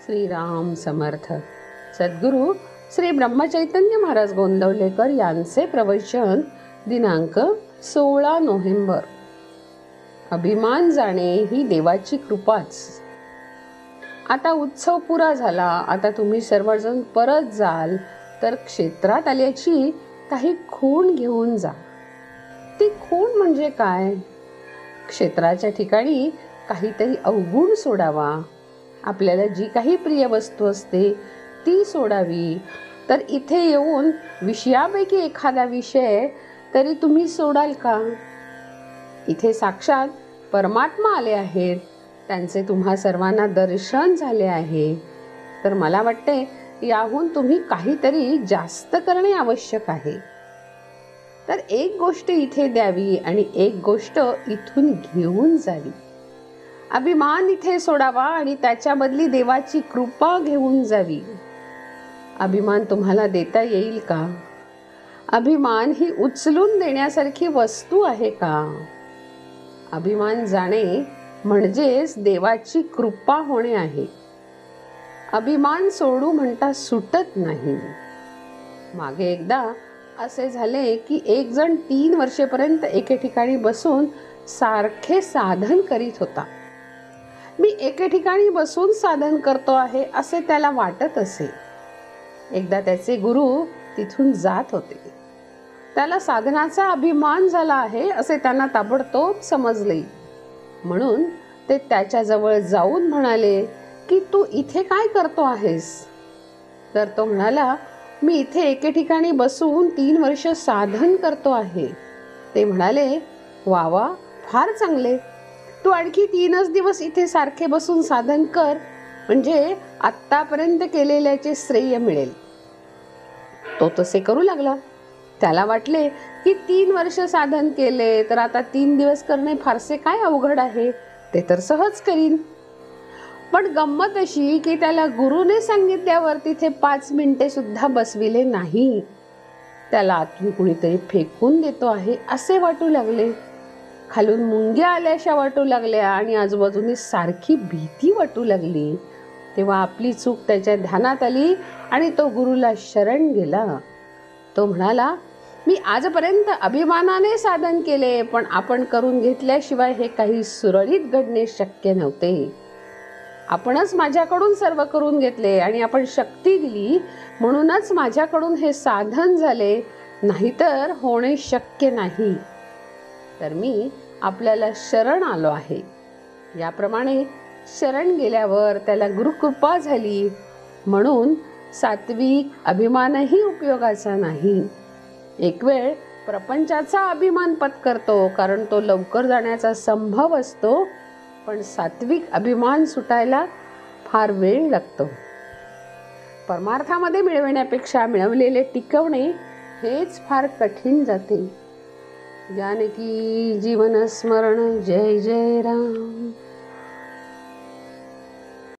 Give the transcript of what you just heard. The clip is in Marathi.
श्रीराम समर्थ. सद्गुरू श्री ब्रह्मचैतन्य महाराज गोंदवलेकर यांचे प्रवचन दिनांक 16 नोव्हेंबर. अभिमान जाणे ही देवाची कृपाच. आता उत्सव पुरा झाला. आता तुम्ही सर्वजण परत जाल तर क्षेत्रात आल्याची काही खूण घेऊन जा. ती खूण म्हणजे काय? क्षेत्राच्या ठिकाणी काहीतरी अवगुण सोडावा. आपल्याला जी काही प्रिय वस्तू असते ती सोडावी. तर इथे येऊन विषयापैकी एखादा विषय तरी तुम्ही सोडाल का? इथे साक्षात परमात्मा आले आहेत. त्यांचे तुम्हा सर्वांना दर्शन झाले आहे. तर मला वाटते याहून तुम्ही काहीतरी जास्त करणे आवश्यक आहे. तर एक गोष्ट इथे द्यावी आणि एक गोष्ट इथून घेऊन जावी. अभिमान इथे सोडावा आणि त्याच्या बदली देवाची कृपा घेऊन जावी. अभिमान तुम्हाला देता येईल का? अभिमान ही उचलून देण्यासारखी वस्तू आहे का? अभिमान जाणे म्हणजेच देवाची कृपा होणे आहे. अभिमान सोडू म्हणता सुटत नाही. मागे एकदा असे झाले की एक जण 3 वर्षेपर्यंत एके ठिकाणी बसून सारखे साधन करीत होता. मी एके ठिकाणी बसून साधन करतो आहे असे त्याला वाटत असे. एकदा त्याचे गुरु तिथून जात होते. त्याला साधनाचा अभिमान झाला आहे असे त्यांना ताबडतोब समजले. म्हणून ते त्याच्या जवळ जाऊन म्हणाले की तू इथे काय करतो आहेस? तर तो म्हणाला, मी इथे एके ठिकाणी बसून 3 वर्ष साधन करतो आहे. ते म्हणाले, वा वा, फार चांगले. तू आणखी 3च दिवस इथे सारखे बसून साधन कर, म्हणजे आत्तापर्यंत केलेल्याचे श्रेय मिळेल. तो तसे करू लागला. त्याला वाटले की 3 वर्ष साधन केले तर आता 3 दिवस करणे फारसे काय अवघड आहे, ते तर सहज करीन. पण गंमत अशी की त्याला गुरुने सांगितल्यावर तिथे 5 मिनिटे सुद्धा बसविले नाही. त्याला आतून कुणीतरी फेकून देतो आहे असे वाटू लागले. खालून मुंग्या आल्याशा वाटू लागल्या आणि आजूबाजूने सारखी भीती वाटू लागली. तेव्हा आपली चूक त्याच्या ध्यानात आली आणि तो गुरुला शरण गेला. तो म्हणाला, मी आजपर्यंत अभिमानाने साधन केले, पण आपण करून घेतल्याशिवाय हे काही सुरळीत घडणे शक्य नव्हते. आपणच माझ्याकडून सर्व करून घेतले आणि आपण शक्ती दिली, म्हणूनच माझ्याकडून हे साधन झाले, नाहीतर होणे शक्य नाही. तर मी आपल्याला शरण आलो आहे. याप्रमाणे शरण गेल्यावर त्याला गुरुकृपा झाली. म्हणून सात्विक अभिमानही उपयोगाचा नाही. एक वेळ प्रपंचाचा अभिमान पत्करतो, कारण तो लवकर जाण्याचा संभव असतो. पण सात्विक अभिमान सुटायला फार वेळ लागतो. परमार्थामध्ये मिळविण्यापेक्षा मिळवलेले टिकवणे हेच फार कठीण जाते. जानकी जीवन स्मरण. जय जय राम.